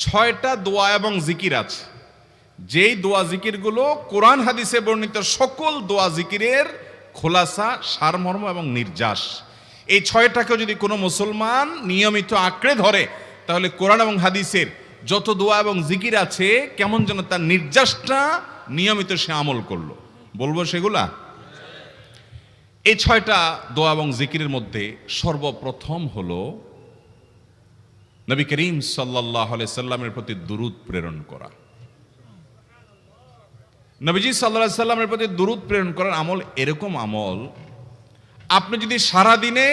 6টা দোয়া এবং জিকির আছে, যেই দোয়া জিকিরগুলো কোরআন হাদিসে বর্ণিত সকল দোয়া জিকিরের খোলাসা, সারমর্ম এবং নির্যাস। এই 6টাকে যদি কোনো মুসলমান নিয়মিত আঁকড়ে ধরে, তাহলে কোরআন এবং হাদিসের যত দোয়া এবং জিকির আছে কেমন যেন তার নির্যাসটা নিয়মিত সে আমল করলো। বলবো সেগুলা। এই 6টা দোয়া এবং জিকিরের মধ্যে সর্বপ্রথম হলো নবী করিম সাল্লাল্লাহু আলাইহি সাল্লামের প্রতি দুরূদ প্রেরণ করা। নবীজি সাল্লাল্লাহু আলাইহি সাল্লামের প্রতি দুরূদ প্রেরণ করার আমল এরকম আমল, আপনি যদি সারা দিনে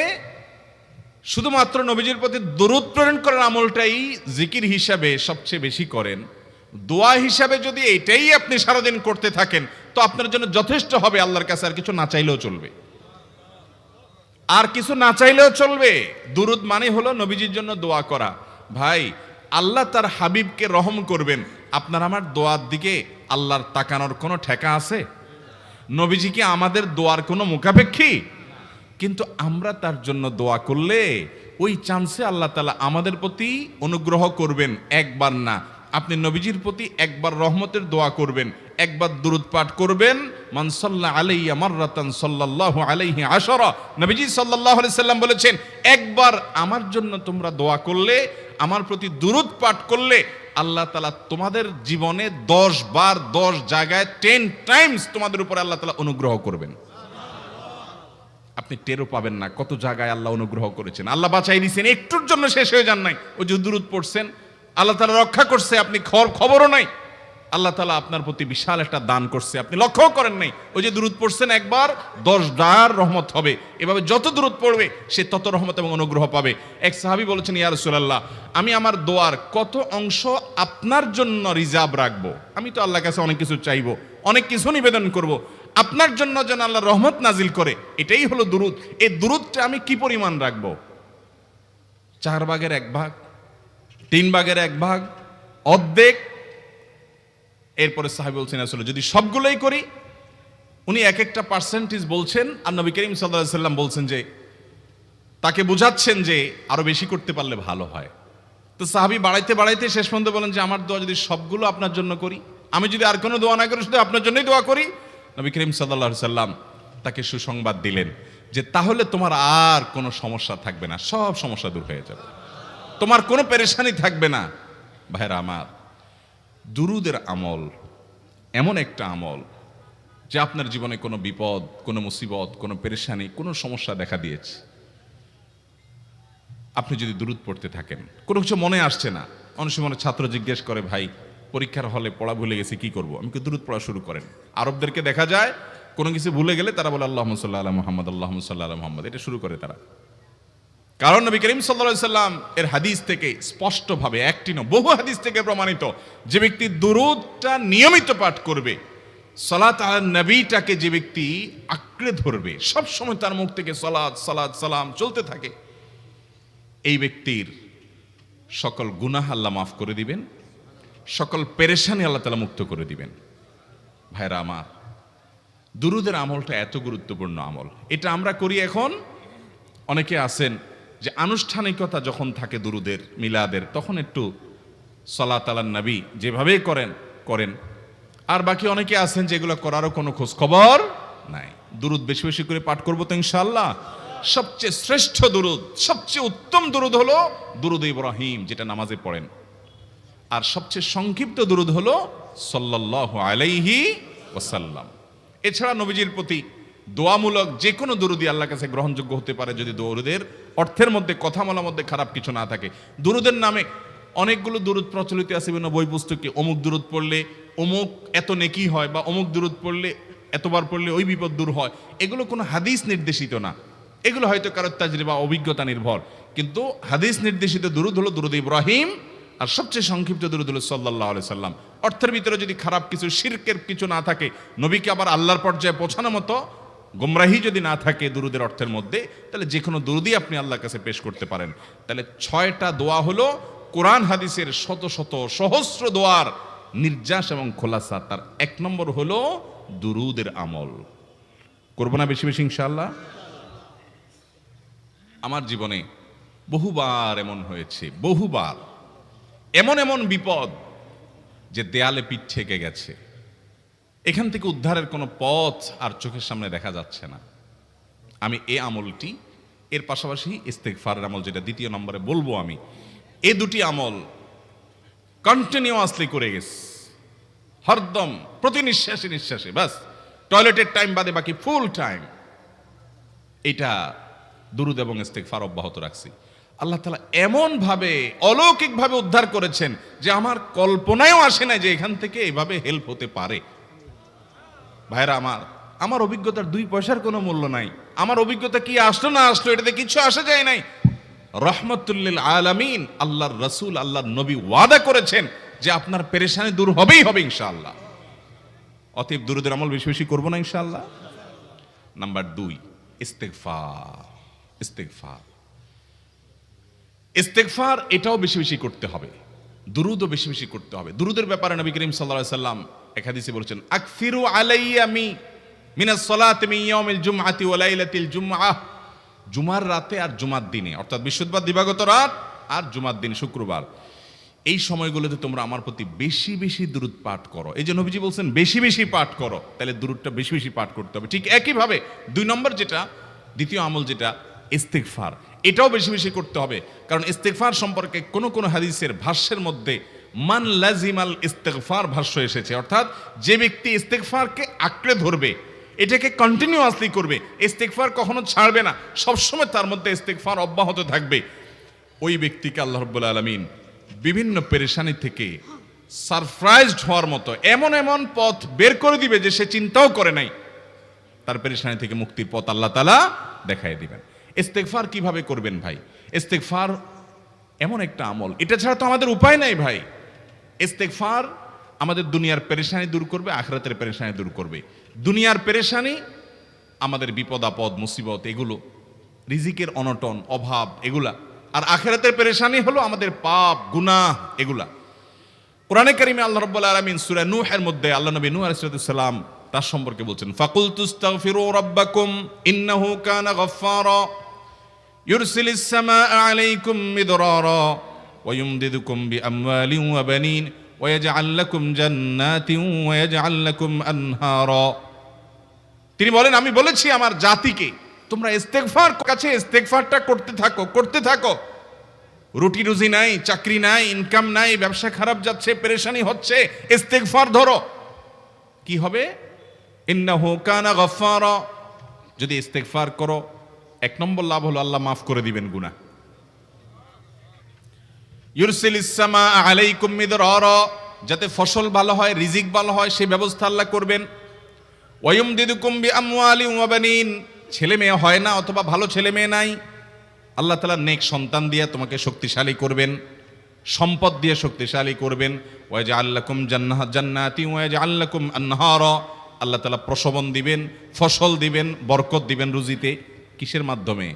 শুধুমাত্র নবীজির প্রতি দুরূদ প্রেরণ করার আমলটাই জিকির হিসাবে সবচেয়ে বেশি করেন, দোয়া হিসাবে যদি এটাই আপনি সারাদিন করতে থাকেন, তো আপনার জন্য যথেষ্ট হবে। আল্লাহর কাছে আর কিছু না চাইলেও চলবে, আর কিছু না চাইলেও চলবে। দুরূদ মানে হলো নবীজির জন্য দোয়া করা। ভাই, আল্লাহ তার হাবিবকে রহম করবেন, আপনার আমার দোয়ার দিকে আল্লাহর তাকানোর কোনো ঠেকা আছে? নবীজি কি আমাদের দোয়ার কোনো মুখাপেক্ষী? কিন্তু আমরা তার জন্য দোয়া করলে ওই চান্সে আল্লাহ তাআলা আমাদের প্রতি অনুগ্রহ করবেন। একবার না, আপনি নবীজির প্রতি একবার রহমতের দোয়া করবেন, একবার দুরূদ পাঠ করবেন। মান সাল্লা আলাইয়া মাররাতান সাল্লাল্লাহু আলাইহি আশারা। নবীজি সাল্লাল্লাহু আলাইহি সাল্লাম বলেছেন, একবার আমার জন্য তোমরা দোয়া করলে, আমার প্রতি দুরূদ পাঠ করলে, আল্লাহ তাআলা তোমাদের জীবনে 10 বার 10 জায়গায় 10 টাইমস তোমাদের উপর আল্লাহ তাআলা অনুগ্রহ করবেন। আপনি টেরও পাবেন না কত জায়গায় আল্লাহ অনুগ্রহ করেছেন। আল্লাহ বাঁচাই দিয়েছেন, একটুর জন্য শেষ হয়ে যান নাই। ওই যে দুরূদ পড়ছেন, আল্লাহ তাআলা রক্ষা করছে, আপনি খবরও নাই। আল্লাহ তাআলা আপনার প্রতি বিশাল একটা দান করছে, আপনি লক্ষ্যও করেন নাই। ওই যে দুরূদ পড়ছেন একবার, 10 বার রহমত হবে। এভাবে যত দুরূদ পড়বে সে তত রহমত এবং অনুগ্রহ পাবে। এক সাহাবী বলেছেন, ইয়া রাসূলুল্লাহ, আমি আমার দোয়ার কত অংশ আপনার জন্য রিজার্ভ রাখবো? আমি তো আল্লাহর কাছে অনেক কিছু চাইবো, অনেক কিছু নিবেদন করব, আপনার জন্য যেন আল্লাহ রহমত নাজিল করে, এটাই হলো দুরূদ। এই দুরূদটা আমি কি পরিমাণ রাখবো? 4 ভাগের 1 ভাগ, 3 ভাগের 1 ভাগ, অর্ধেক? এরপরে সাহাবী বলছেন, আসলে যদি সবগুলোই করি, উনি এক একটা পার্সেন্টেজ বলছেন, আর নবী করিম সাল্লাল্লাহু আলাইহি সাল্লাম বলছেন যে, তাকে বোঝাচ্ছেন যে আরো বেশি করতে পারলে ভালো হয়। তো সাহাবী বাড়াইতে বাড়াইতে শেষ পর্যন্ত বলেন যে, আমার দোয়া যদি সবগুলো আপনার জন্য করি, আমি যদি আর কোনো দোয়া না করি, শুধু আপনার জন্যই দোয়া করি, নবী করিম সাল্লাল্লাহু আলাইহি সাল্লাম তাকে সুসংবাদ দিলেন যে, তাহলে তোমার আর কোনো সমস্যা থাকবে না, সব সমস্যা দূর হয়ে যাবে, তোমার কোনো পেরেশানি থাকবে না। ভাইরা আমার, দুরূদের আমল এমন একটা আমল যে আপনার জীবনে কোনো বিপদ, কোনো মুসিবত, কোনো পেরেশানি, কোনো সমস্যা দেখা দিয়েছে, আপনি যদি দুরূদ পড়তে থাকেন, কোনো কিছু মনে আসছে না, অনেক সময় ছাত্র জিজ্ঞেস করে, ভাই পরীক্ষার হলে পড়া ভুলে গেছি, কি করব? আমি কি? দুরূদ পড়া শুরু করেন। আরবদেরকে দেখা যায় কোনো কিছু ভুলে গেলে তারা বলে আল্লাহুম্মা সাল্লি আলা মুহাম্মদ, আল্লাহুম্মা সাল্লি আলা মুহাম্মদ, এটা শুরু করে তারা। কারণ নবী করিম সাল্লাল্লাহু আলাইহি সাল্লাম এর হাদিস থেকে স্পষ্টভাবে, একটি নয় বহু হাদিস থেকে প্রমাণিত, যে ব্যক্তি দুরূদটা নিয়মিত পাঠ করবে, সালাত আলা নবীটাকে যে ব্যক্তি আঁকড়ে ধরবে, সব সময় তার মুখ থেকে সালাত সালাত সালাম চলতে থাকে, এই ব্যক্তির সকল গুনাহ আল্লাহ মাফ করে দিবেন, সকল পেরেশানি আল্লাহ তাআলা মুক্ত করে দিবেন। ভাইরা আমার, দুরূদের আমলটা এত গুরুত্বপূর্ণ আমল, এটা আমরা করি এখন। অনেকে আছেন যে আনুষ্ঠানিকতা যখন থাকে দুরূদের, মিলাদের, তখন একটু সালাত আলা নবী যেভাবে করেন। আর বাকি অনেকে আছেন যেগুলো করারও কোনো খোঁজ খবর নাই। দুরূদ বেশি বেশি করে পাঠ করবো তো ইনশাআল্লাহ। সবচেয়ে শ্রেষ্ঠ দুরূদ, সবচেয়ে উত্তম দুরূদ হলো দুরূদ ইব্রাহিম, যেটা নামাজে পড়েন। আর সবচেয়ে সংক্ষিপ্ত দুরূদ হলো সাল্লাল্লাহু আলাইহি ওয়াসাল্লাম। এছাড়া নবীজির প্রতি দোয়ামূলক যে কোনো দুরূদই আল্লাহর কাছে গ্রহণযোগ্য হতে পারে, যদি দুরূদের অর্থের মধ্যে, কথামালার মধ্যে খারাপ কিছু না থাকে। দুরূদের নামে অনেকগুলো দুরূদ প্রচলিত আছে বিভিন্ন বই পুস্তকে, অমুক দুরূদ পড়লে অমুক এত নেকি হয়, বা অমুক দুরূদ পড়লে এতবার পড়লে ওই বিপদ দূর হয়। এগুলো কোনো হাদিস নির্দেশিত না, এগুলো হয়তো কারোর তাজরিবা, অভিজ্ঞতা নির্ভর। কিন্তু হাদিস নির্দেশিত দুরূদ হলো দুরূদ ইব্রাহিম, আর সবচেয়ে সংক্ষিপ্ত দুরূদ হলো সাল্লাল্লাহু আলাইহি সাল্লাম। অর্থের ভিতরে যদি খারাপ কিছু, শিরকের কিছু না থাকে, নবীকে আবার আল্লাহর পর্যায়ে পৌঁছানোর মতো গোমরাহি যদি না থাকে দুরূদের অর্থের মধ্যে, তাহলে যে কোনো দুরূদই আপনি আল্লাহর কাছে পেশ করতে পারেন। তাহলে 6টা দোয়া হলো কোরআন হাদিসের শত শত সহস্র দোয়ার নির্যাস এবং খোলাসা। তার 1 নম্বর হলো দুরূদের আমল। করব না বেশি বেশি ইনশাআল্লাহ? আমার জীবনে বহুবার এমন হয়েছে, বহুবার এমন এমন বিপদ যে দেয়ালে পিঠ ঠেকে গেছে, এখান থেকে উদ্ধারের কোনো পথ আর চোখের সামনে দেখা যাচ্ছে না। আমি এই আমলটি, এর পাশাপাশি ইস্তেগফারের আমল যেটা দ্বিতীয় নম্বরে বলবো আমি, এই দুটি আমল কন্টিনিউয়াসলি করে গেছে, হরদম প্রতি নিঃশ্বাসে নিঃশ্বাসে, বাস টয়লেটের টাইম বাদে বাকি ফুল টাইম এটা দুরূদ এবং ইস্তেগফার অব্যাহত রাখছি। আল্লাহ তাআলা এমন ভাবে অলৌকিক ভাবে উদ্ধার করেছেন যে আমার কল্পনায়ও আসে না যে এখান থেকে এভাবে হেল্প হতে পারে। ভাইরা আমার অভিজ্ঞতার 2 পয়সার কোনো মূল্য নাই। আমার অভিজ্ঞতা কি আসলো না আসলো এটাতে কিছু আসা যায় নাই। রহমতুল লিল আলামিন আল্লাহর রাসূল আল্লাহর নবী ওয়াদা করেছেন যে আপনার পেরেশানি দূর হবেই হবে ইনশাআল্লাহ। অতএব দুরূদের আমল বেশি বেশি করব না ইনশাআল্লাহ। নাম্বার 2, ইস্তেগফার। ইস্তেগফার ইস্তেগফার এটাও বেশি বেশি করতে হবে, দুরূদও বেশি বেশি করতে হবে। দুরূদের ব্যাপারে নবী করিম সাল্লাল্লাহু আলাইহি সাল্লাম এক হাদিসে বলেছেন, আকসিরু আলাইয়া মিনাস সালাতি মিন ইয়াউমিল জুমআতি ওয়া লাইলাতিল জুমআহ। জুমার রাতে আর জুমার দিনে, অর্থাৎ বৃহস্পতিবার দিবাগত রাত আর জুমার দিন শুক্রবার, এই সময়গুলোতে তোমরা আমার প্রতি বেশি বেশি দুরূদ পাঠ করো। এই যে নবীজি বলছেন বেশি বেশি পাঠ করো, তাহলে দুরূদটা বেশি বেশি পাঠ করতে হবে। ঠিক একইভাবে 2 নম্বর যেটা, দ্বিতীয় আমল যেটা ইস্তেগফার, এটাও বেশি বেশি করতে হবে। কারণ ইস্তেগফার সম্পর্কে কোন হাদিসের ভাষ্যের মধ্যে মান লাজিমাল ইস্তেগফার ভাষ্য এসেছে, অর্থাৎ যে ব্যক্তি ইস্তেগফারকে আঁকড়ে ধরবে, এটাকে কন্টিনিউয়াসলি করবে, ইস্তেগফার কখনো ছাড়বে না, সবসময় তার মধ্যে ইস্তেগফার অব্যাহত থাকবে, ওই ব্যক্তিকে আল্লাহ রাব্বুল আলামিন বিভিন্ন পেরেশানি থেকে সারপ্রাইজড হওয়ার মতো এমন এমন পথ বের করে দিবে যে সে চিন্তাও করে নাই। তার পেরেশানি থেকে মুক্তির পথ আল্লাহ তাআলা দেখায় দিবেন। ইস্তেগফার কিভাবে করবেন ভাই? ইস্তেগফার এমন একটা আমল, এটা ছাড়া তো আমাদের উপায় নাই ভাই। ইস্তেগফার আমাদের দুনিয়ার পেরেশানি দূর করবে, আখিরাতের পেরেশানি দূর করবে। দুনিয়ার পেরেশানি আমাদের বিপদ আপদ মুসিবত, এগুলো রিজিকের অনটন অভাব এগুলা, আর আখিরাতের পেরেশানি হলো আমাদের পাপ গুনাহ এগুলা। কোরআনে কারিমে আল্লাহ রাব্বুল আলামিন সূরা নূহের মধ্যে আল্লাহ নবী নূহ আলাইহিস সালাম তার সম্পর্কে বলছেন, ফাকুলতুস্তাগফিরু রাব্বাকুম ইন্নাহু কানা গাফফারা ইউরসিলিস সামাআ আলাইকুম মিদরারা ওয়া ইউমদিদুকুম বিআমওয়ালিন ওয়া বানিন ওয়া ইয়াজআল লাকুম জান্নাতিন ওয়া ইয়াজআল লাকুম আনহারা। তিনি বলেন, আমি বলেছি আমার জাতিকে তোমরা ইস্তেগফার কাছে ইস্তেগফারটা করতে থাকো। রুটি রুজি নাই, চাকরি নাই, ইনকাম নাই, ব্যবসা খারাপ যাচ্ছে, পেরেশানি হচ্ছে, ইস্তেগফার ধরো, কি হবে? ইন্নাহু কানা গাফফারা। যদি ইস্তেগফার করো, 1 নম্বর লাভ হলো আল্লাহ মাফ করে দিবেন গুনাহ। ইউরসিলিস সামাআ আলাইকুম মিদরারা, যাতে ফসল ভালো হয়, রিজিক ভালো হয়, সেই ব্যবস্থা আল্লাহ করবেন। ওয়া ইউমদিদুকুম বিআমওয়ালিন ওয়া বানিন, ছেলে মেয়ে হয় না অথবা ভালো ছেলে মেয়ে নাই, আল্লাহ তাআলা নেক সন্তান দিয়ে তোমাকে শক্তিশালী করবেন, সম্পদ দিয়ে শক্তিশালী করবেন। ওয়া ইয়াজআল লাকুম জান্নাতিন ওয়া ইয়াজআল লাকুম আনহারা, আল্লাহ তাআলা প্রসবন দিবেন, ফসল দিবেন, বরকত দিবেন রুজিতে। কিসের মাধ্যমে?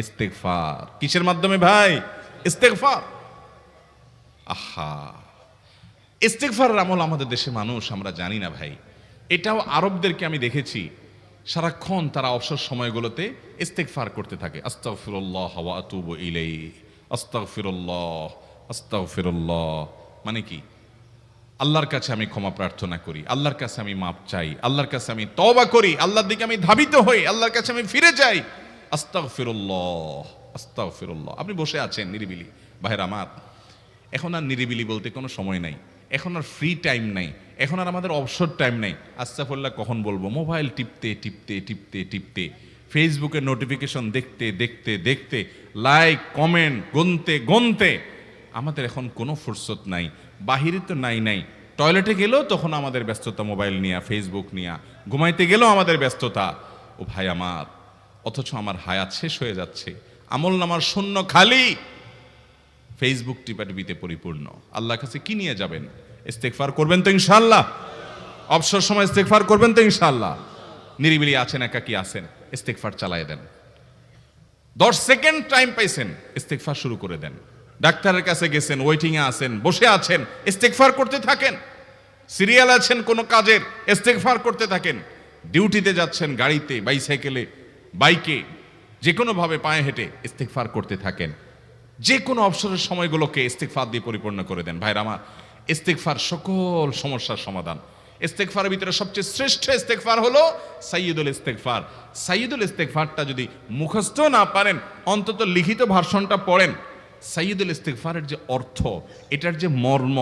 ইস্তেগফার। কিসের মাধ্যমে ভাই? ইস্তেগফার। আহা, ইস্তেগফারের আমল আমাদের দেশে মানুষ আমরা জানি না ভাই। এটাও আরবদেরকে আমি দেখেছি সারাক্ষণ তারা অবসর সময়গুলোতে ইস্তেগফার করতে থাকে, আস্তাগফিরুল্লাহ ওয়া আতুবু ইলাইহি, আস্তাগফিরুল্লাহ আস্তাগফিরুল্লাহ। মানে কি? আল্লাহর কাছে আমি ক্ষমা প্রার্থনা করি, আল্লাহর কাছে আমি মাপ চাই, আল্লাহর কাছে আমি তওবা করি, আল্লাহর দিকে আমি ধাবিত হই, আল্লাহর কাছে আমি ফিরে যাই, আস্তাগফিরুল্লাহ আস্তাগফিরুল্লাহ। আপনি বসে আছেন নিরিবিলি, ভাইরা আমার, এখন আর নিরিবিলি বলতে কোনো সময় নাই, এখন আর ফ্রি টাইম নাই, এখন আর আমাদের অবসর টাইম নাই। আস্তাগফিরুল্লাহ কখন বলবো? মোবাইল টিপতে টিপতে টিপতে টিপতে, ফেসবুকের নোটিফিকেশন দেখতে দেখতে দেখতে, লাইক কমেন্ট গুনতে গুনতে আমাদের এখন কোনো ফুরসত নাই। বাহিরে তো নাই, টয়লেটে গেলেও তখন আমাদের ব্যস্ততা মোবাইল নিয়ে, ফেসবুক নিয়ে, ঘুমাইতে গেলেও আমাদের ব্যস্ততা। ও ভাই আমার, অথচ আমার হায়াত শেষ হয়ে যাচ্ছে, আমল নামার শূন্য খালি, ফেসবুক টিপাটিপিতে পরিপূর্ণ। আল্লাহর কাছে কি নিয়ে যাবেন? ইস্তেগফার করবেন তো ইনশাআল্লাহ? অবসর সময় ইস্তেগফার করবেন তো ইনশাআল্লাহ? নিরিবিলি আছেন, একাকী আছেন, ইস্তেগফার চালায় দেন। 10 সেকেন্ড টাইম পাইছেন, ইস্তেগফার শুরু করে দেন। ডাক্তারের কাছে গেছেন, ওয়েটিং এ আছেন, বসে আছেন, ইস্তেগফার করতে থাকেন। সিরিয়াল আছেন কোন কাজের, ইস্তেগফার করতে থাকেন। ডিউটিতে যাচ্ছেন, গাড়িতে, বাইসাইকেলে, বাইকে, যে কোনো ভাবে পায়ে হেঁটে ইস্তেগফার করতে থাকেন। যে কোনো অবসরের সময়গুলোকে ইস্তিগফার দিয়ে পরিপূর্ণ করে দেন। ভাইরা আমার, ইস্তিগফার সকল সমস্যার সমাধান। ইস্তিগফারের ভিতরে সবচেয়ে শ্রেষ্ঠ ইস্তিগফার হলো সাইয়্যিদুল ইস্তিগফার। সাইয়্যিদুল ইস্তিগফারটা যদি মুখস্থ না পারেন, অন্তত লিখিত ভার্সনটা পড়েন। সাইয়্যিদুল ইস্তিগফারের যে অর্থ, এটার যে মর্ম,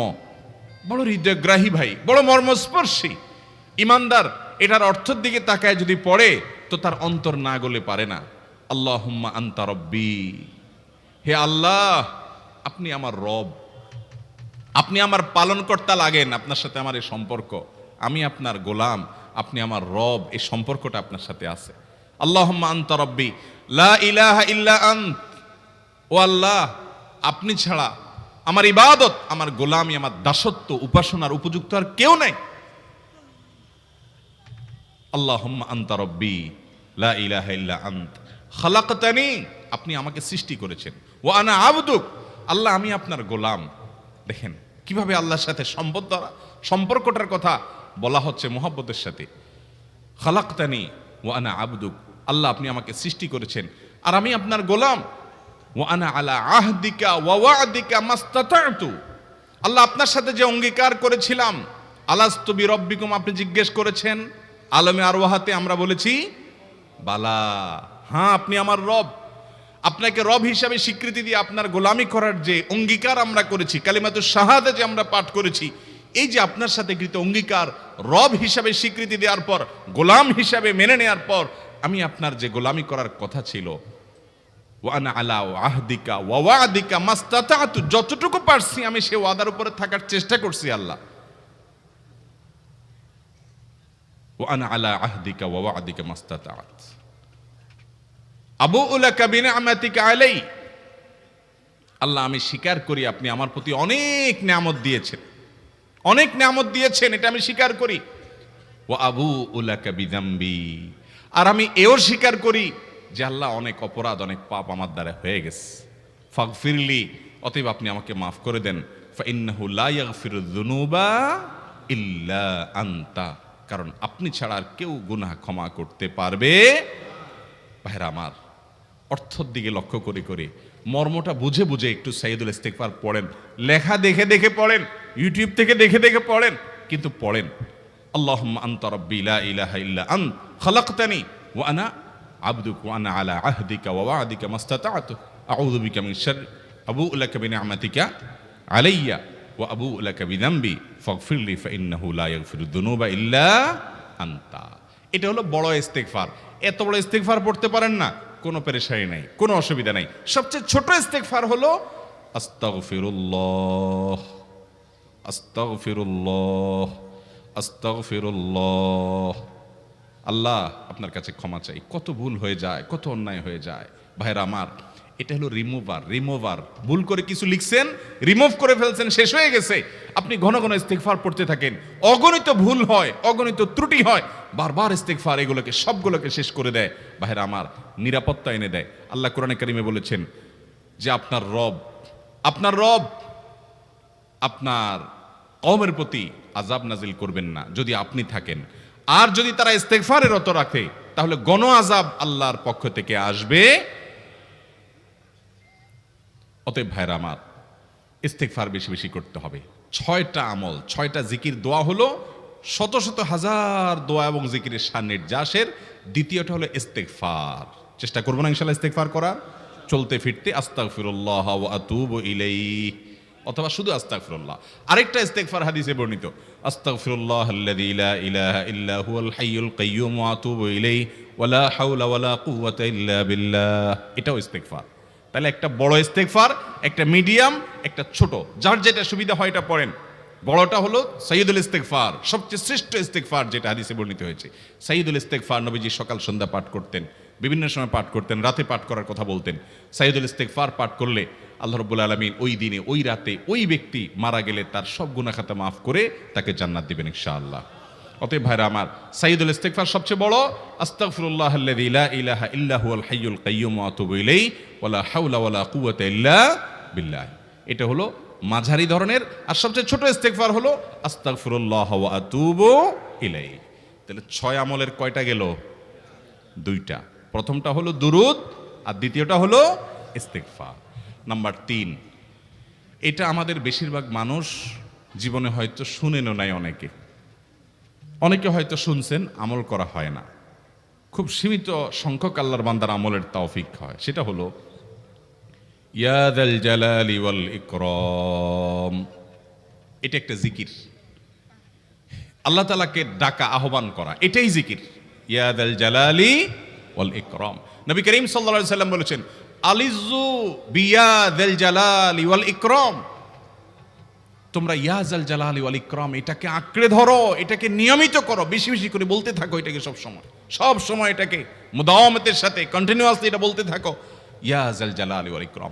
বড় হৃদয়গ্রাহী ভাই, বড় মর্মস্পর্শী। ইমানদার এটার অর্থের দিকে তাকায় যদি পড়ে, তো তার অন্তর না গলে পারে না। আল্লাহুম্মা আনতা রব্বি, হে আল্লাহ আপনি আমার রব, আপনি আমার পালনকর্তা লাগেন। আপনার সাথে আমার এই সম্পর্ক, আমি আপনার গোলাম, আপনি আমার রব, এই সম্পর্কটা আপনার সাথে আছে। আল্লাহুম্মা আনতা রব্বি লা ইলাহা ইল্লা আন্ত, ও আল্লাহ আপনি ছাড়া আমার ইবাদত, আমার গোলামি, আমার দাসত্ব, উপাসনার উপযুক্ত আর কেউ নাই। আল্লাহুম্মা আনতা রব্বি লা ইলাহা ইল্লা আন্ত খালাকতানি, আপনি আমাকে সৃষ্টি করেছেন। ওয়া আনা আবদুক, আল্লাহ আমি আপনার গোলাম। দেখেন কিভাবে আল্লাহর সাথে সম্পর্কটার কথা বলা হচ্ছে মুহাব্বতের সাথে। খালাকতানি ওয়া আনা আবদুক, আল্লাহ আপনি আমাকে সৃষ্টি করেছেন আর আমি আপনার গোলাম। ওয়া আনা আলা আহদিকা ওয়া ওয়া'দিকা মাস্তাতা'তু, আল্লাহ আপনার সাথে যে অঙ্গীকার করেছিলাম, আলাস্তু বিরব্বিকুম, আপনি জিজ্ঞেস করেছেন। আলমে আরওয়াহাতে আমরা বলেছি বালা, হ্যাঁ আপনি আমার রব। আপনাকে রব হিসাবে স্বীকৃতি দিয়ে আপনার গোলামি করার যে অঙ্গীকার আমরা করেছি, কালিমাতুশ শাহাদা যে আমরা পাঠ করেছি, এই যে আপনার সাথে কৃত অঙ্গীকার, রব হিসাবে স্বীকৃতি দেওয়ার পর, গোলাম হিসাবে মেনে নেওয়ার পর, আমি আপনার যে গোলামি করার কথা ছিল, ওয়া আনা আলা আহদিকা ওয়া ওয়া'দিকা মাস্তাতা'তু, যতটুকু পারছি আমি সে ওয়াদার উপরে থাকার চেষ্টা করছি আল্লাহ। ওয়া আনা আলা আহদিকা ওয়া ওয়া'দিকা মাস্তাতা'ত আবুউ লাকা বিনি'মাতিকা আলাই, আল্লাহ আমি স্বীকার করি আপনি আমার প্রতি অনেক নিয়ামত দিয়েছেন, অনেক নিয়ামত দিয়েছেন, এটা আমি স্বীকার করি। ওয়া আবুউ লাকা বিযামবি, আর আমি এও স্বীকার করি যে আল্লাহ অনেক অপরাধ, অনেক পাপ আমার দ্বারা হয়ে গেছে। ফাগফিরলি, অতএব আপনি আমাকে মাফ করে দেন। ফাইন্নাহু লা ইয়াগফিরুয যুনুবা ইল্লা আনতা, কারণ আপনি ছাড়া আর কেউ গুনাহ ক্ষমা করতে পারবে। ভাইরা আমার, অর্থের দিকে লক্ষ্য করে করে, মর্মটা বুঝে বুঝে একটু সাইয়্যিদুল ইস্তিগফার পড়েন। লেখা দেখে দেখে পড়েন, ইউটিউব থেকে দেখে দেখে পড়েন, কিন্তু পড়েন। আল্লাহুম্মা আনতা রাব্বি লা ইলাহা ইল্লা আন্ত খালাকতানি ওয়া আনা আবদুক ওয়া আনা আলা আহদিকা ওয়া ওয়া'দিকা মাস্তাতা'তু আউযু বিকা মিন শাররি আবুউ লাকা বিনি'মাতিকা আলাইয়া ওয়া আবুউ লাকা বিযামবি ফাগফিরলি ফাইন্নাহু লা ইয়াগফিরুয যুনুবা ইল্লা আনতা। এটা হলো বড় ইস্তিগফার। এত বড় ইস্তিগফার পড়তে পারেন না, কোনো পেরেশানি নাই, কোনো অসুবিধা নাই। সবচেয়ে ছোট ইস্তিগফার হলো আস্তাগফিরুল্লাহ, আস্তাগফিরুল্লাহ, আস্তাগফিরুল্লাহ। আল্লাহ আপনার কাছে ক্ষমা চাই, কত ভুল হয়ে যায়, কত অন্যায় হয়ে যায়। ভাইরা আমার, এটা হলো রিমুভার। ভুল করে কিছু লিখছেন, রিমুভ করে ফেলছেন, শেষ হয়ে গেছে। আপনি ঘন ঘন ইস্তিগফার পড়তে থাকেন, অগণিত ভুল হয়, অগণিত ত্রুটি হয়, বারবার ইস্তিগফার এগুলোকে সবগুলোকে শেষ করে দেয়। ভাইরা আমার, নিরাপত্তা এনে দেয়। আল্লাহ কোরআনে কারিমে বলেছেন যে আপনার রব আপনার কওমের প্রতি আযাব নাজিল করবেন না যদি আপনি থাকেন। আর যদি তারা ইস্তিগফারে রত রাখে, তাহলে গণ আযাব আল্লাহর পক্ষ থেকে আসবে। অতএব ভাইরা আমার, ইস্তিগফার বেশি বেশি করতে হবে। 6টা আমল, 6টা জিকির, দোয়া হলো শত শত হাজার দোয়া এবং জিকিরের সান্নিধ্যাসের। দ্বিতীয়টা হলো ইস্তিগফার। চেষ্টা করবো না ইনশাআল্লাহ ইস্তিগফার করার, চলতে ফিরতে আস্তাগফিরুল্লাহ ওয়া আতুবু ইলাইহি, অথবা শুধু আস্তাগফিরুল্লাহ। আরেকটা ইস্তিগফার হাদিসে বর্ণিত, আস্তাগফিরুল্লাহাল্লাযী লা ইলাহা ইল্লা হুয়াল হাইয়ুল কাইয়্যুম ওয়া আতুবু ইলাইহি ওয়া লা হাওলা ওয়া লা কুওয়াতা ইল্লা বিল্লাহ। এটাও ইস্তিগফার। তাহলে একটা বড় ইস্তিগফার, একটা মিডিয়াম, একটা ছোট, যার যেটা সুবিধা হয় এটা পড়েন। বড়টা হলো সাইয়্যিদুল ইস্তিগফার, সবচেয়ে শ্রেষ্ঠ ইস্তিগফার যেটা হাদিসে বর্ণিত হয়েছে। সাইয়্যিদুল ইস্তিগফার নবীজি সকাল সন্ধ্যা পাঠ করতেন, বিভিন্ন সময় পাঠ করতেন, রাতে পাঠ করার কথা বলতেন। সাইয়্যিদুল ইস্তিগফার পাঠ করলে আল্লাহ রাব্বুল আলামিন ওই দিনে, ওই রাতে, ওই ব্যক্তি মারা গেলে তার সব গুনাহ খাতা মাফ করে তাকে জান্নাত দিবেন ইনশাআল্লাহ। অতএব ভাইরা আমার, সাইয়্যিদুল ইস্তিগফার সবচেয়ে বড়। আস্তাগফিরুল্লাহাল্লাযী লা ইলাহা ইল্লা হুয়াল হাইয়ুল কাইয়্যুম ওয়া আতুবু ইলাইহি ওয়া লা হাওলা ওয়া লা কুওয়াতা ইল্লা বিল্লাহ। এটা হলো মাঝারি ধরনের। আর সবচেয়ে ছোট ইস্তিগফার হলো আস্তাগফিরুল্লাহ ওয়া আতুবু ইলাইহি। তাহলে 6 আমলের কয়টা গেল? 2টা। প্রথমটা হলো দুরুদ আর দ্বিতীয়টা হলো ইস্তিগফার। নাম্বার 3, এটা আমাদের বেশিরভাগ মানুষ জীবনে হয়তো শুনেনও নাই, অনেকে হয়তো শুনছেন, আমল করা হয় না। খুব সীমিত সংখ্যক আল্লাহর বান্দার আমলের তৌফিক হয়। সেটা হলো ইয়া যাল জালালি ওয়াল ইকরাম। এটা একটা জিকির, আল্লাহ তাআলাকে ডাকা, আহ্বান করা, এটাই জিকির। ইয়া যাল জালালি ওয়াল ইকরাম। নবী করিম সাল্লাল্লাহু আলাইহি সাল্লাম বলেছেন, আলিজু বিয়া যাল জালালি ওয়াল ইকরাম। তোমরা ইয়া যাল জালালি ওয়াল ইকরাম এটাকে আঁকড়ে ধরো, এটাকে নিয়মিত করো, বেশি বেশি করে বলতে থাকো এটাকে সব সময় এটাকে মুদাওয়ামাতের সাথে কন্টিনিউয়াসলি এটা বলতে থাকো, ইয়া যাল জালালি ওয়াল ইকরাম।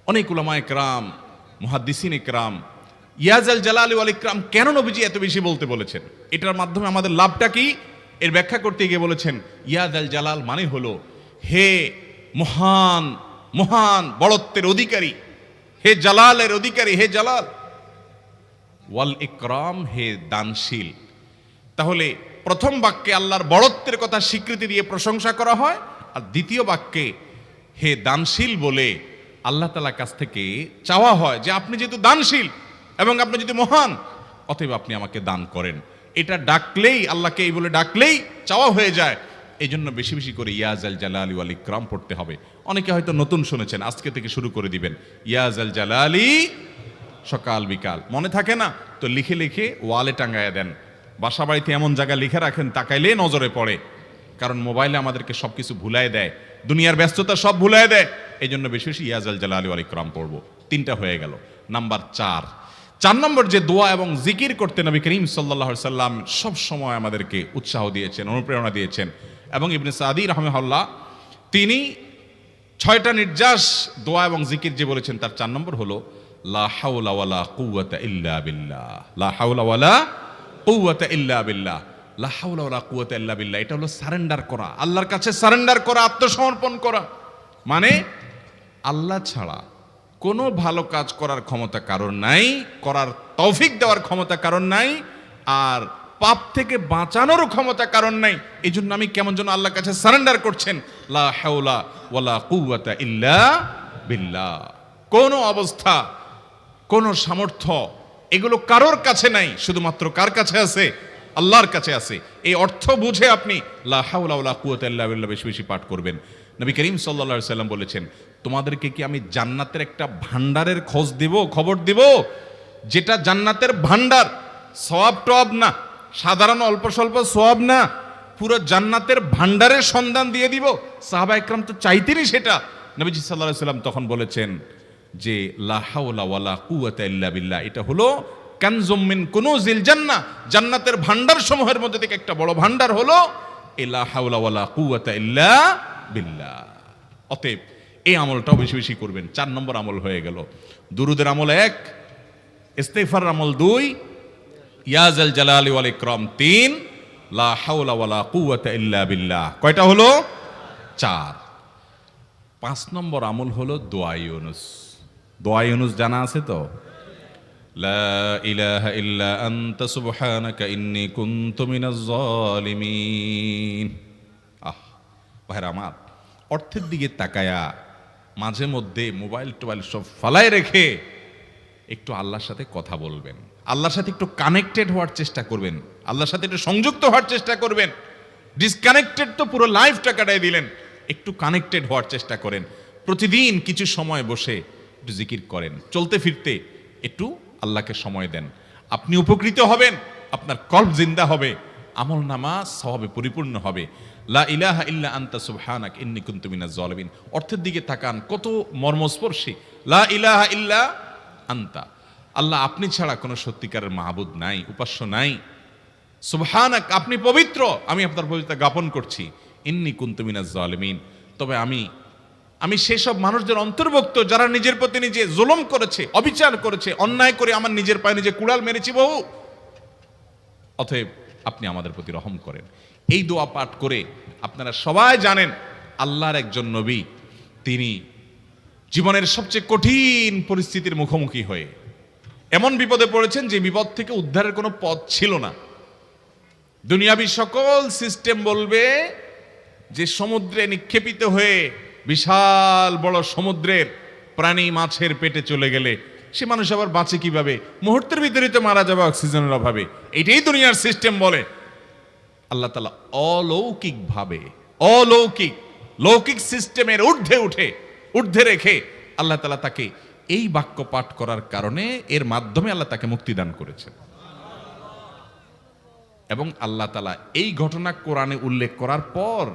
অনেক উলামায়ে কেরাম, মুহাদ্দিসিনে কেরাম ইয়া যাল জালালি ওয়াল ইকরাম কেন নবীজি এত বেশি বলতে বলেছেন, এটার মাধ্যমে আমাদের লাভটা কি, এর ব্যাখ্যা করতে গিয়ে বলেছেন ইয়া যাল জালাল মানে হলো হে মহান মহান বড়ত্বের অধিকারী, হে জালালের অধিকারী, হে জালাল, ওয়াল ইকরাম হে দানশীল। তাহলে প্রথম বাক্যে আল্লাহর বড়ত্বের কথা স্বীকৃতি দিয়ে প্রশংসা করা হয়, আর দ্বিতীয় বাক্যে হে দানশীল বলে আল্লাহ তাআলার কাছ থেকে চাওয়া হয় যে আপনি যেহেতু দানশীল এবং আপনি যদি মহান, অতএব আপনি আমাকে দান করেন। এটা ডাকলেই, আল্লাহকে এই বলে ডাকলেই চাওয়া হয়ে যায়। এই জন্য বেশি বেশি করে ইয়া যাল জালালি ওয়াল ইকরাম পড়তে হবে। অনেকে হয়তো নতুন শুনেছেন, আজকে থেকে শুরু করে দিবেন ইয়া যাল জালালি, সকাল বিকাল মনে থাকে না তো লিখে লিখে ওয়ালে টাঙ্গায়া দেন। বাসা বাড়িতে এমন জায়গায় লিখে রাখেন তাকাইলে নজরে পড়ে, কারণ মোবাইলে আমাদেরকে সবকিছু ভুলায় দেয়, দুনিয়ার ব্যস্ততা সব ভুলায় দেয়। এই জন্য বেশি বেশি ইয়া যাল জালালি ওয়াল ইকরাম পড়বো। 3টা হয়ে গেল। নাম্বার 4 নম্বর যে দোয়া এবং জিকির করতে নবী করিম সাল্লাল্লাহু আলাইহি সাল্লাম সব সময় আমাদেরকে উৎসাহ দিয়েছেন, অনুপ্রেরণা দিয়েছেন। এবং ইবনে সাদি রাহিমাহুল্লাহ তিনি 6টা নির্যাস দোয়া এবং জিকির যে বলেছেন, তার 4 নম্বর হলো লা হাওলা ওয়ালা কুওয়াতা ইল্লা বিল্লাহ। লা হাওলা ওয়ালা কুওয়াতা ইল্লা বিল্লাহ। লা হাওলা ওয়ালা কুওয়াতা ইল্লা বিল্লাহ, এটা হলো সারেন্ডার করা, আল্লাহর কাছে সারেন্ডার করা, আত্মসমর্পণ করা। মানে আল্লাহ ছাড়া কোনো ভালো কাজ করার ক্ষমতা কারণ নাই, করার তৌফিক দেওয়ার ক্ষমতা কারণ নাই, আর পাপ থেকে বাঁচানোরও ক্ষমতা কারণ নাই। এই জন্য আমি কেমন যেন আল্লাহর কাছে সারেন্ডার করছেন, লা হাওলা ওয়ালা কুওয়াতা ইল্লা বিল্লাহ। কোন অবস্থা, কোন সামর্থ্য, এগুলো কারোর কাছে নাই, শুধুমাত্র কার কাছে আছে? আল্লাহর কাছে আছে। এই অর্থ বুঝে আপনি লা হাওলা ওয়ালা কুওয়াতা ইল্লা বিল্লাহ বেশি বেশি পাঠ করবেন। নবী করিম সাল্লাল্লাহু আলাইহি সাল্লাম বলেছেন, তোমাদেরকে কি আমি জান্নাতের একটা ভান্ডারের খবর দিব, যেটা জান্নাতের ভান্ডার, সওয়াব টওয়াব না, সাধারণ অল্প স্বল্প সওয়াব না, পুরো জান্নাতের ভান্ডারের সন্ধান দিয়ে দিব। সাহাবায়ে কেরাম তো চাইতেনই সেটা। নবীজি সাল্লাল্লাহু আলাইহি সাল্লাম তখন বলেছেন যে লা হাওলা ওয়ালা কুওয়াতা ইল্লা বিল্লাহ, এটা হলো কানজুম মিন কুনুজিল জান্নাহ, জান্নাতের ভান্ডার সমূহের মধ্যে থেকে একটা বড় ভান্ডার হলো লা হাওলা ওয়ালা কুওয়াতা ইল্লা বিল্লাহ। অতএব এই আমলটাও বেশি বেশি করবেন। 4 নম্বর আমল হয়ে গেল। দুরুদের আমল 1, ইস্তিগফার আমল 2, ইয়া যাল জালালি ওয়াল ইকরাম 3, লা হাওলা ওয়ালা কুওয়াতা ইল্লা বিল্লাহ। কয়টা হলো? 4। 5 নম্বর আমল হলো দোয়া ইউনুস। দোয়া ইউনুস জানা আছে তো? লা ইলাহা ইল্লা আনতা সুবহানাকা ইন্নী কুনতু মিনাজ জালিমিন। ভাইরা আমার, অর্থের দিকে তাকায়া মাঝে মধ্যে মোবাইল টোবাইল সব ফালায় রেখে একটু আল্লাহর সাথে কথা বলবেন, আল্লাহর সাথে একটু কানেক্টেড হওয়ার চেষ্টা করবেন, আল্লাহর সাথে একটু সংযুক্ত হওয়ার চেষ্টা করবেন। ডিসকানেক্টেড তো পুরো লাইফটা কাটাই দিলেন, একটু কানেক্টেড হওয়ার চেষ্টা করেন। প্রতিদিন কিছু সময় বসে একটু জিকির করেন, চলতে ফিরতে একটু আল্লাহকে সময় দেন। আপনি উপকৃত হবেন, আপনার কল্ব জিন্দা হবে, আমল নামা সওয়াবে পরিপূর্ণ হবে। লা ইলাহা ইল্লা আনতা সুবহানাক ইন্নী কুনতু মিনাজ জালিমিন। অর্থের দিকে তাকান, কত মর্মস্পর্শী। লা ইলাহা ইল্লা আনতা, আল্লাহ আপনি ছাড়া কোনো সত্যিকারের মাহবুদ নাই, উপাস্য নাই। সুবহানাক, আপনি পবিত্র, আমি আপনার পবিত্রতা জ্ঞাপন করছি। ইন্নী কুনতু মিনাজ জালিমিন, তবে আমি সেসব মানুষদের অন্তর্ভুক্ত যারা নিজের প্রতি নিজে জুলুম করেছে, অবিচার করেছে, অন্যায় করে আমার নিজের পায়ে নিজে কুড়াল মেরেছি বহু। অতএব আপনি আমাদের প্রতি রহম করেন। এই দোয়া পাঠ করে আপনারা সবাই জানেন আল্লাহর একজন নবী, তিনি জীবনের সবচেয়ে কঠিন পরিস্থিতির মুখোমুখি হয়ে এমন বিপদে পড়েছেন যে বিপদ থেকে উদ্ধারের কোনো পথ ছিল না। দুনিয়াবী সকল সিস্টেম বলবে যে সমুদ্রে নিক্ষেপিত হয়ে বিশাল বড় সমুদ্রের প্রাণী মাছের পেটে চলে গেলে সে মানুষ আবার বাঁচে কিভাবে? মুহূর্তের ভিতরে তো মারা যাবে অক্সিজেনের অভাবে। এটাই দুনিয়ার সিস্টেম বলে। আল্লাহ তাআলা অলৌকিকভাবে, লৌকিক সিস্টেমের ঊর্ধ্বে রেখে আল্লাহ তাআলা তাকে এই বাক্য পাঠ করার কারণে এর মাধ্যমে আল্লাহ তাকে মুক্তি দান করেছেন। এবং আল্লাহ তাআলা এই ঘটনা কোরআনে উল্লেখ করার পর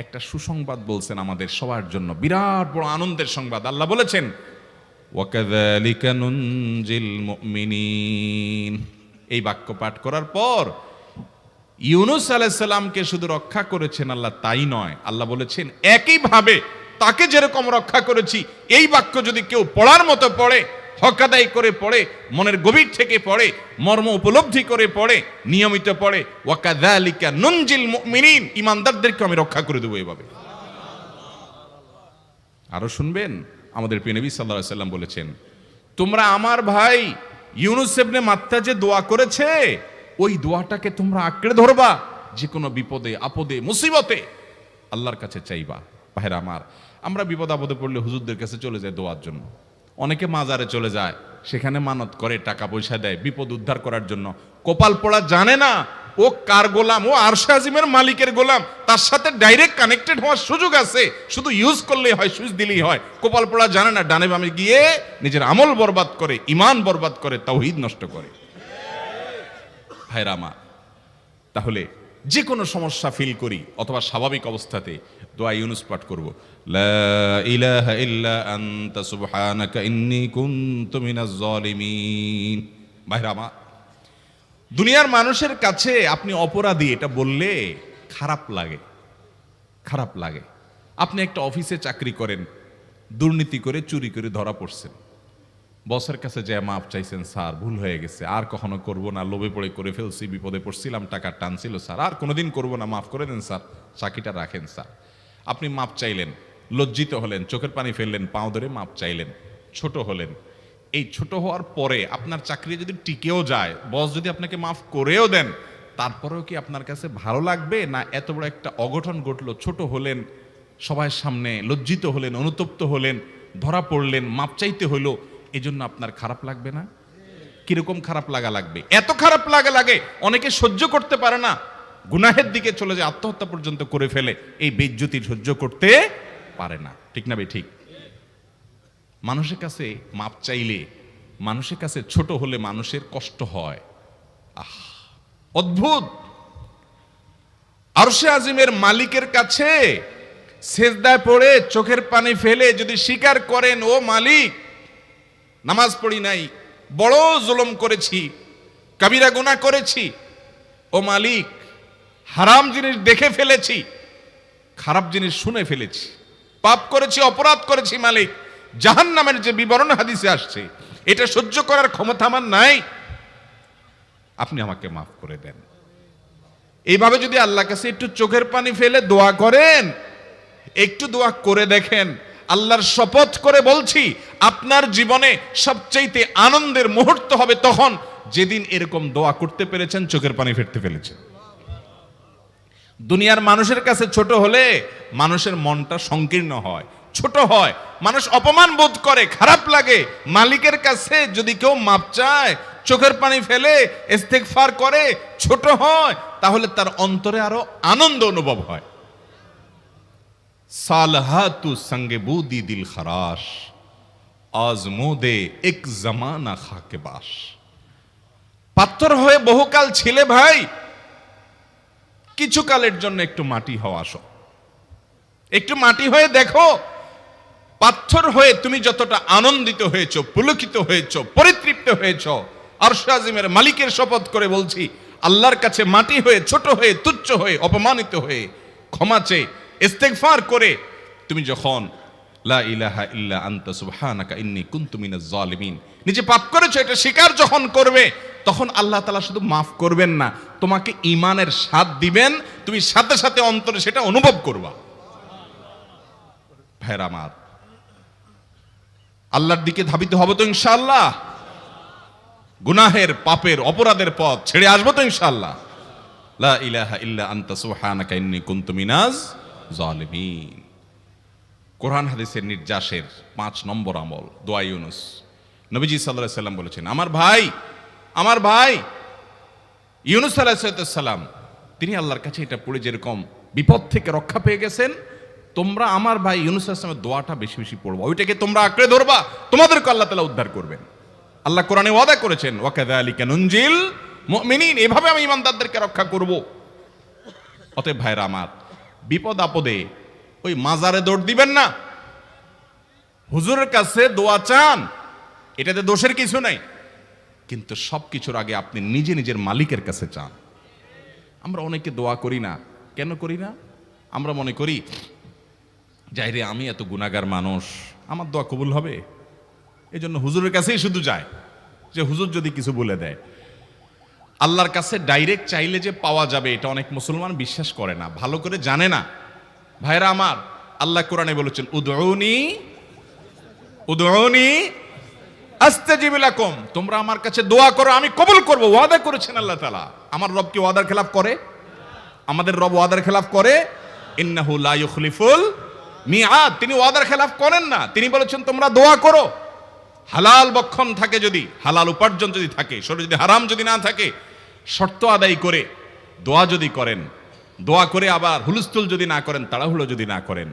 একটা সুসংবাদ বলছেন আমাদের সবার জন্য, বিরাট বড় আনন্দের সংবাদ। আল্লাহ বলেছেন, ওয়াকাযালিকা নুনজিল মুমিনিন। এই বাক্য পাঠ করার পর ইউনূস আলাইহিস সালামকে শুধু রক্ষা করেছেন আল্লাহ তাই নয়, আল্লাহ বলেছেন একইভাবে তাকে যেরকম রক্ষা করেছি, এই বাক্য যদি কেউ পড়ার মতো পড়ে, হক আদায় করে পড়ে, মনের গভীর থেকে পড়ে, মর্ম উপলব্ধি করে পড়ে, নিয়মিত পড়ে, ওয়াকাযালিকা নুনজিল মুমিনিন, ঈমানদারদেরকে আমি রক্ষা করে দেব এভাবে। আরো শুনবেন, আমাদের প্রিয় নবী সাল্লাল্লাহু আলাইহি ওয়াসাল্লাম বলেছেন, তোমরা আমার ভাই ইউনূস ইবনে মাত্তা যে দোয়া করেছে, ওই দোয়াটাকে তোমরা আঁকড়ে ধরবা, যে কোনো বিপদে আপদে মুসিবতে আল্লাহর কাছে চাইবা। ভাইরা আমার, আমরা বিপদ আপদে পড়লে হুজুরদের কাছে চলে যাই দোয়ার জন্য, অনেকে মাজারে চলে যায়, সেখানে মানত করে, টাকা পয়সা দেয় বিপদ উদ্ধার করার জন্য। কপাল পোড়া জানে না ও কার গোলাম, ও আরশে আজিমের মালিকের গোলাম, তার সাথে ডাইরেক্ট কানেক্টেড হওয়ার সুযোগ আছে, শুধু ইউজ করলেই হয়, সুইচ দিলেই হয়। কপাল পোড়া জানে না, ডানে বামে গিয়ে নিজের আমল বরবাদ করে, ঈমান বরবাদ করে, তাওহীদ নষ্ট করে। ভাইরা আমার, তাহলে যে কোনো সমস্যা ফিল করি অথবা স্বাভাবিক অবস্থাতে দোয়া ইউনূস পাঠ করব, লা ইলাহা ইল্লা আনতা সুবহানাকা ইন্নী কুনতু মিনাজ জালিমিন। ভাইরা আমার, দুনিয়ার মানুষের কাছে আপনি অপরাধী এটা বললে খারাপ লাগে। আপনি একটা অফিসে চাকরি করেন, দুর্নীতি করে চুরি করে ধরা পড়ছেন, বসের কাছে যায় মাপ চাইছেন, স্যার ভুল হয়ে গেছে, আর কখনো করব না, লোভে পড়ে করে ফেলছি, বিপদে পড়ছিলাম, টাকা টানছিল স্যার, আর কোনোদিন করব না, মাফ করে দেন স্যার, চাকরিটা রাখেন স্যার। আপনি মাপ চাইলেন, লজ্জিত হলেন, চোখের পানি ফেললেন, পাও ধরে মাপ চাইলেন, ছোট হলেন। এই ছোট হওয়ার পরে আপনার চাকরি যদি টিকেও যায়, বস যদি আপনাকে মাফ করেও দেন, তারপরেও কি আপনার কাছে ভালো লাগবে? না এত বড় একটা অঘটন ঘটলো, ছোট হলেন, সবার সামনে লজ্জিত হলেন, অনুতপ্ত হলেন, ধরা পড়লেন, মাপ চাইতে হলো, এজন্য আপনার খারাপ লাগবে না? কিরকম খারাপ লাগবে? এত খারাপ লাগে অনেকে সহ্য করতে পারে না, গুনাহের দিকে চলে যায়, আত্মহত্যা পর্যন্ত করে ফেলে, এই বেইজ্জতি সহ্য করতে পারে না। ঠিক না বে ঠিক? মানুষের কাছে মাপ চাইলে, মানুষের কাছে ছোট হলে মানুষের কষ্ট হয়। অদ্ভুত! আরশে আজিমের মালিকের কাছে সেজদায় পড়ে চোখের পানি ফেলে যদি স্বীকার করেন, ও মালিক, নামাজ পড়ি নাই, বড় জুলুম করেছি, কাবিরা গুনাহ করেছি, ও মালিক, হারাম জিনিস দেখে ফেলেছি, খারাপ জিনিস শুনে ফেলেছি, পাপ করেছি, অপরাধ করেছি, মালিক, জাহান্নামের যে বিবরণ হাদিসে আসছে, এটা সহ্য করার ক্ষমতা আমার নাই, আপনি আমাকে মাফ করে দেন। এইভাবে যদি আল্লাহর কাছে একটু চোখের পানি ফেলে দোয়া করেন, একটু দোয়া করে দেখেন, আল্লাহর শপথ করে বলছি, আপনার জীবনে সবচেয়ে আনন্দের মুহূর্ত হবে তখন, যেদিন এরকম দোয়া করতে পেরেছেন, চোখের পানি ফেলতে পেরেছেন। দুনিয়ার মানুষের কাছে ছোট হলে মানুষের মনটা সংকীর্ণ হয়, ছোট হয়, মানুষ অপমান বোধ করে, খারাপ লাগে। মালিকের কাছে যদি কেউ মাপ চায়, চোখের পানি ফেলে, ইস্তেগফার করে, ছোট হয়, তাহলে তার অন্তরে আরো আনন্দ অনুভব হয়। সালহাতু সঙ্গে বুদি দিল খরাশ, আজমোদে এক জামানা খাকে বাস। পাথর হয়ে বহুকাল ছিলে ভাই, কিছু কালের জন্য একটু মাটি হও, আসো, একটু মাটি হয়ে দেখো। পাথর হয়ে তুমি যতটা আনন্দিত হয়েছো, পুলকিত হয়েছো, পরিতৃপ্ত হয়েছো, আরশে আজিমের মালিকের শপথ করে বলছি, আল্লাহর কাছে মাটি হয়ে, ছোট হয়ে, তুচ্ছ হয়ে, অপমানিত হয়ে, ক্ষমা চেয়ে, ইস্তেগফার করে তুমি যখন লা ইলাহা ইল্লা আনতা সুবহানাকা ইন্নী কুনতু মিনাজ জালিমিন, নিজে পাপ করেছো এটা স্বীকার যখন করবে, তখন আল্লাহ তাআলা শুধু মাফ করবেন না, তোমাকে ঈমানের স্বাদ দিবেন, তুমি সাথে সাথে অন্তরে সেটা অনুভব করবা। ভাইরা আমার, আল্লাহর দিকে ধাবিত হব তো ইনশাআল্লাহ? গুনাহের, পাপের, অপরাধের পথ ছেড়ে আসবো তো ইনশাআল্লাহ? লা ইলাহা ইল্লা আনতা সুবহানাকা ইন্নী কুনতু মিনাজ জালিমিন। কোরআন হাদিসের নির্যাসের 5 নম্বর আমল দোয়া ইউনুস। নবীজি সাল্লাল্লাহু আলাইহি সাল্লাম বলেছেন, আমার ভাই ইউনুস আলাইহিস সালাম তিনি আল্লাহর কাছে এটা পড়ে যেরকম বিপদ থেকে রক্ষা পেয়ে গেছেন, তোমরা আমার ভাই ইউনুস আলাইহিস সালামের দোয়াটা বেশি বেশি পড়বা, ওইটাকে তোমরা আঁকড়ে ধরবা, তোমাদেরকে আল্লাহ তাআলা উদ্ধার করবেন। আল্লাহ কোরআনে ওয়াদা করেছেন, ওয়া কাযালিকা নুনজিল মুমিনিন, এভাবে আমি ঈমানদারদেরকে রক্ষা করব। অতএব ভাইরা আমার, বিপদ আপদে ওই মাজারে দৌড় দিবেন না, হুজুরের কাছে দোয়া চান, এটাতে দোষের কিছু নাই, কিন্তু সবকিছুর আগে আপনি নিজে নিজের মালিকের কাছে চান। আমরা অনেকে দোয়া করি না, কেন করি না? আমরা মনে করি যাই রে, আমি এত গুনাহগার মানুষ, আমার দোয়া কবুল হবে, এই জন্য হুজুরের কাছেই শুধু যায়, যে হুজুর যদি কিছু বলে দেয়। আল্লাহর কাছে ডাইরেক্ট চাইলে যে পাওয়া যাবে, এটা অনেক মুসলমান বিশ্বাস করে না, ভালো করে জানে না। ভাইরা আমার, আল্লাহ কোরআনে বলেছেন, উদউনি আস্তাজিব লাকুম, তোমরা আমার কাছে দোয়া করো, আমি কবুল করব, ওয়াদা করেছেন আল্লাহ তাআলা। আমার রব কি ওয়াদার খেলাফ করে? আমাদের রব ওয়াদার খেলাফ করে? ইন্নাহু লা ইউখলিফুল মিআদ, তিনি ওয়াদার খেলাফ করেন না। তিনি বলেছেন তোমরা দোয়া করো, হালাল বক্ষণ থাকে, যদি হালাল উপার্জন যদি থাকে, শরীরে যদি হারাম যদি না থাকে, শর্ত আদায় করে দোয়া যদি করেন, দোয়া করে আবার হুলস্থুল যদি না করেন, তাড়াহুড়ো যদি না করেন,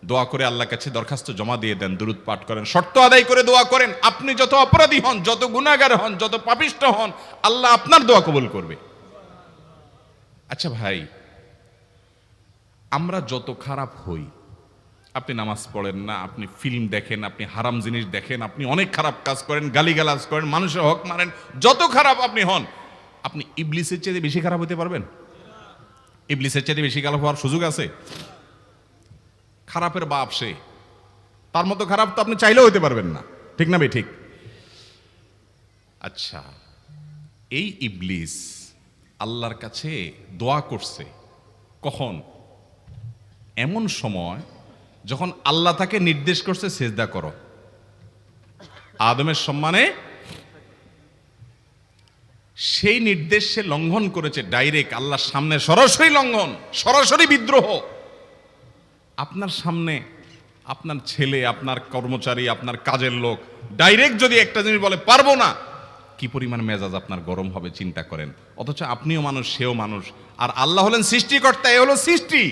দোয়া করে আল্লাহর কাছে দরখাস্ত জমা দিয়ে দেন, দুরূদ পাঠ করেন, শর্ত আদায় করে দোয়া করেন, আপনি যত অপরাধী হন, যত গুনাহগার হন, যত পাপিষ্ঠ হন, আল্লাহ আপনার দোয়া কবুল করবে। আচ্ছা ভাই, আমরা যত খারাপ হই, আপনি নামাজ পড়েন না, আপনি ফিল্ম দেখেন, আপনি হারাম জিনিস দেখেন, আপনি অনেক খারাপ কাজ করেন, গালিগালাজ করেন, মানুষের হক মারেন, যত খারাপ আপনি হন, আপনি ইবলিসের চেয়ে বেশি খারাপ হতে পারবেন? ইবলিসের চেয়ে বেশি খারাপ হওয়ার সুযোগ আছে? খারাপের বাপ সে, তার মতো খারাপ তো আপনি চাইলেও হতে পারবেন না, ঠিক না ভাই? ঠিক। আচ্ছা, এই ইবলিস আল্লাহর কাছে দোয়া করছে কখন? এমন সময় যখন আল্লাহ তাকে নির্দেশ করছে সিজদা করো, আদমের সম্মানে। সেই নির্দেশ সে লঙ্ঘন করেছে, ডাইরেক্ট আল্লাহর সামনে সরাসরি লঙ্ঘন, সরাসরি বিদ্রোহ। আপনার সামনে আপনার ছেলে, আপনার কর্মচারী, আপনার কাজের লোক ডাইরেক্ট যদি একটা জিনিস বলে পারবো না, কি পরিমাণ মেজাজ আপনার গরম হবে চিন্তা করেন। অথচ আপনিও মানুষ, সেও মানুষ, আর আল্লাহ হলেন সৃষ্টিকর্তা, এ হলো সৃষ্টি।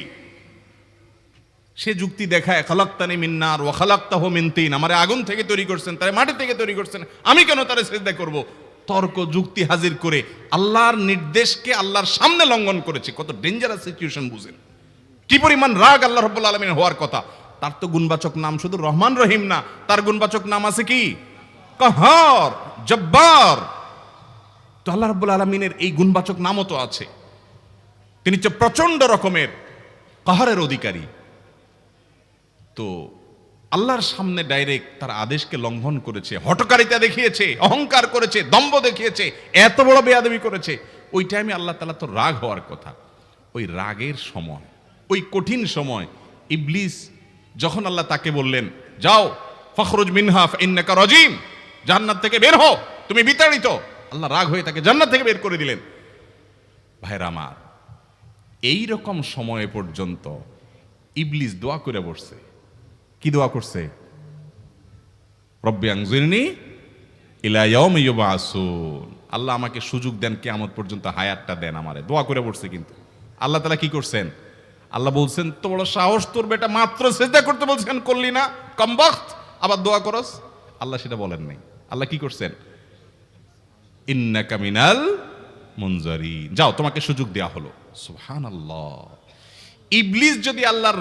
সে যুক্তি দেখায়, খালাকতানি মিন নার ওয়া খালাকতাহু মিন তিন, আমারে আগুন থেকে তৈরি করছেন, তারে মাটি থেকে তৈরি করছেন, আমি কেন তারে সিজদা করব? তর্ক যুক্তি হাজির করে আল্লাহর নির্দেশকে আল্লাহর সামনে লঙ্ঘন করেছে। কত ডেঞ্জারাস সিচুয়েশন বুঝেন, কি পরিমাণ রাগ আল্লাহ রাব্বুল আলামিন হওয়ার কথা। তার তো গুণবাচক নাম শুধু রহমান রহিম না, তার গুণবাচক নাম আছে কি? কাহার, জব্বার। তো আল্লাহ রাব্বুল আলামিনের এই গুণবাচক নামও তো আছে। তিনি তো প্রচন্ড রকমের কাহারের অধিকারী। তো আল্লাহর সামনে ডাইরেক্ট তার আদেশকে লঙ্ঘন করেছে, হঠকারিতা দেখিয়েছে, অহংকার করেছে, দম্ভ দেখিয়েছে, এত বড় বেয়াদবি করেছে। ওই টাইমে আল্লাহ তাআলা তো রাগ হওয়ার কথা। ওই রাগের সময়, ওই কঠিন সময় ইবলিস যখন আল্লাহ তাকে বললেন, যাও ফখরুজ মিনহা ফাইন্নাকা রাজিম, জান্নাত থেকে বের হও, তুমি বিতাড়িত, আল্লাহ রাগ হয়ে তাকে জান্নাত থেকে বের করে দিলেন। ভাইরা আমার, এই রকম সময় পর্যন্ত ইবলিস দোয়া করে বসছে। কি দোয়া করছে? রব্বি আনজিরনি ইলা ইয়াউমি ইউবআসুন, আল্লাহ আমাকে সুযোগ দেন, কিয়ামত পর্যন্ত হায়াতটা দেন আমারে, দোয়া করে বসছে। কিন্তু আল্লাহ তাআলা কি করছেন? আল্লাহ বলছেন, তো বড় সাহস তোর বেটা, মাত্র সিজদা করতে বলছেন করলি না, কমবখত, আবার দোয়া করস? আল্লাহ সেটা বলেন নাই। আল্লাহ কি করছেন? ইন্নাকা মিনাল মুনজারিন, যাও তোমাকে সুযোগ দেয়া হলো। সুবহানাল্লাহ। ইবলিস যদি আল্লাহর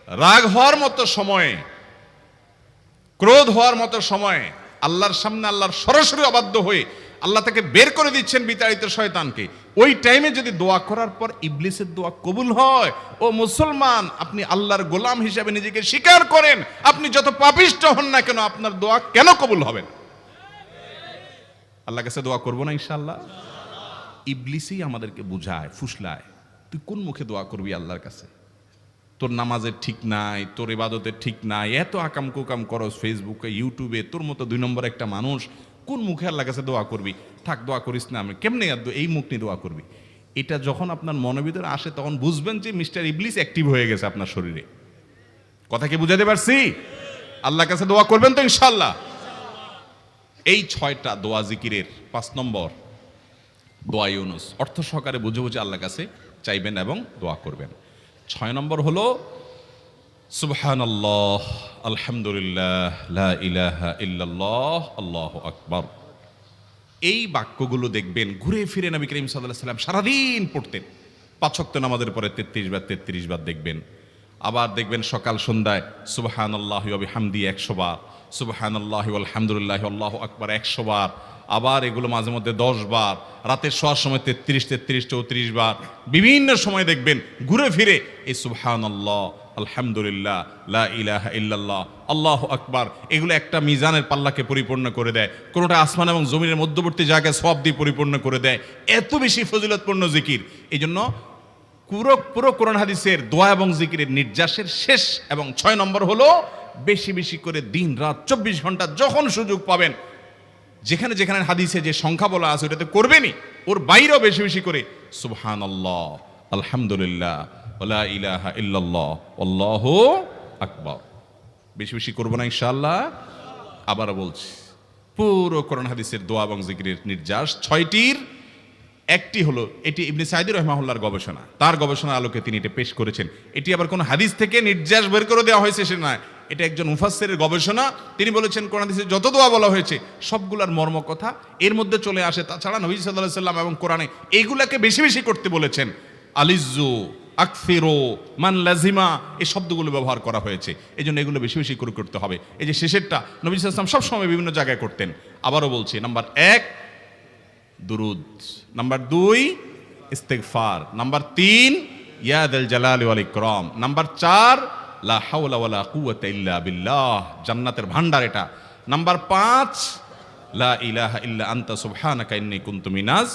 রাগ হওয়ার মতো সময়ে, ক্রোধ হওয়ার মতো সময়ে আল্লাহর সামনে আল্লাহর সরাসরি অবাধ্য হয়ে আল্লাহ তাকে বের করে দিচ্ছেন, বিতাড়িত শয়তানকে, ওই টাইমে যদি দোয়া করার পর ইবলিসের দোয়া কবুল হয়, ও মুসলমান, আপনি আল্লাহর গোলাম হিসাবে নিজেকে স্বীকার করেন, আপনি যত পাপিষ্ঠ হন না কেন, আপনার দোয়া কেন কবুল হবে না? আল্লাহর কাছে দোয়া করবো না ইনশাআল্লাহ? ইবলিসই আমাদেরকে বুঝায়, ফুসলায়, তুই কোন মুখে দোয়া করবি আল্লাহর কাছে? তোর নামাজের ঠিক নাই, তোর ইবাদতের ঠিক নাই, এত আকাম কুকাম করস ফেসবুকে, ইউটিউবে, তোর মতো 2 নম্বর একটা মানুষ, কোন মুখে আল্লাহর কাছে দোয়া করবি? থাক, দোয়া করিস না, আমি কেমনে এই মুখ নিয়ে দোয়া করবি? এটা যখন আপনার মনের ভিতরে আসে, তখন বুঝবেন যে মিস্টার ইবলিস অ্যাক্টিভ হয়ে গেছে আপনার শরীরে। কথা কি বুঝাতে পারছি? আল্লাহর কাছে দোয়া করবেন তো ইনশাআল্লাহ। এই 6টা দোয়া জিকিরের 5 নম্বর দোয়া ইউনুস, অর্থ সহকারে বুঝে বুঝে আল্লাহর কাছে চাইবেন এবং দোয়া করবেন। 6 নম্বর হলো সুবহানাল্লাহ, আলহামদুলিল্লাহ, লা ইলাহা ইল্লাল্লাহ, আল্লাহু আকবার। এই বাক্যগুলো দেখবেন ঘুরে ফিরে নবী করিম সাল্লাল্লাহু আলাইহি ওয়াসাল্লাম সারাদিন পড়তেন। 5 ওয়াক্ত নামাজের পরে 33 বার দেখবেন। আবার দেখবেন সকাল সন্ধ্যায় সুবহানাল্লাহি ওয়া বিহামদি 100 বার, সুবহানাল্লাহি ওয়াল হামদুলিল্লাহি আল্লাহু আকবার 100 বার। আবার এগুলো মাঝে মধ্যে 10 বার, রাতের শোয়ার সময় 33, 34 বার। বিভিন্ন সময় দেখবেন ঘুরে ফিরে এই সুবহানাল্লাহ, আলহামদুলিল্লাহ, লা ইলাহা ইল্লাল্লাহ, আল্লাহু আকবার, এগুলো একটা মিজানের পাল্লাকে পরিপূর্ণ করে দেয়। কোনোটা আসমান এবং জমিনের মধ্যবর্তী জায়গায় সওয়াব দিয়ে পরিপূর্ণ করে দেয়। এত বেশি ফজিলতপূর্ণ জিকির। এই জন্য পুরো কোরআন হাদিসের দোয়া এবং জিকিরের নির্যাসের শেষ এবং 6 নম্বর হলো বেশি বেশি করে দিন রাত 24 ঘন্টা যখন সুযোগ পাবেন, যেখানে যেখানে হাদিসে যে সংখ্যা বলা আছে ওটাতে করবেনই, ওর বাইরেও বেশি বেশি করে সুবহানাল্লাহ, আলহামদুলিল্লাহ, লা ইলাহা ইল্লাল্লাহ, আল্লাহু আকবার বেশি বেশি করব না ইনশাআল্লাহ। আবার বলছি, পুরো কোরআন হাদিসের দোয়া এবং জিকিরের নির্যাস 6টির একটি হলো, এটি ইবনে সাঈদী রাহিমাহুল্লাহর গবেষণা, তার গবেষণার আলোকে তিনি এটা পেশ করেছেন। এটি আবার কোন হাদিস থেকে নির্যাস বের করে দেওয়া হয়েছে সে নয়, এটা একজন মুফাসসিরের গবেষণা। তিনি বলেছেন কোরআন হাদিসে যত দোয়া বলা হয়েছে সবগুলার মর্ম কথা এর মধ্যে চলে আসে। তাছাড়া নবী সাল্লাল্লাহু আলাইহি সাল্লাম এবং কোরআনে এইগুলাকে বেশি বেশি করতে বলেছেন। আলিজ্জু, আকফিরু, মান লাজিমা, এই শব্দগুলো ব্যবহার করা হয়েছে। এই জন্য এগুলো বেশি বেশি করে করতে হবে। এই যে শেষেরটা নবী সাল্লাল্লাহু আলাইহি ওয়াসাল্লাম সবসময় বিভিন্ন জায়গায় করতেন। আবারও বলছি, নাম্বার 1 দুরুদ, নাম্বার 2 ইস্তিগফার, নাম্বার 3 ইয়া যাল জালালি ওয়াল ইকরাম, নাম্বার 4 লা হাওলা ওয়ালা কুওয়াতা ইল্লা বিল্লাহ, জান্নাতের ভান্ডার এটা। নাম্বার 5 লা ইলাহা ইল্লা আনতা সুবহানাকা ইন্নী কুনতু মিনাজ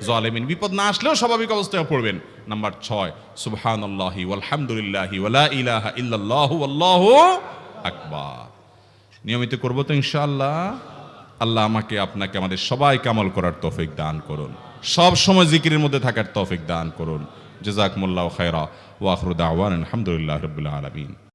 জালিমিন, বিপদ না আসলেও স্বাভাবিক অবস্থায় পড়বেন। নাম্বার 6 সুবহানাল্লাহি ওয়াল হামদুলিল্লাহি ওয়া লা ইলাহা ইল্লাল্লাহু আল্লাহু আকবার। নিয়মিত করব তো ইনশাআল্লাহ। আল্লাহ আমাকে আপনাকে আমাদের সবাইকে আমল করার তৌফিক দান করুন, সব সময় জিকিরের মধ্যে থাকার তৌফিক দান করুন। জাযাকুমুল্লাহু খায়রা ওয়া আখিরু দাওয়ানা আলহামদুলিল্লাহি রাব্বিল আলামিন।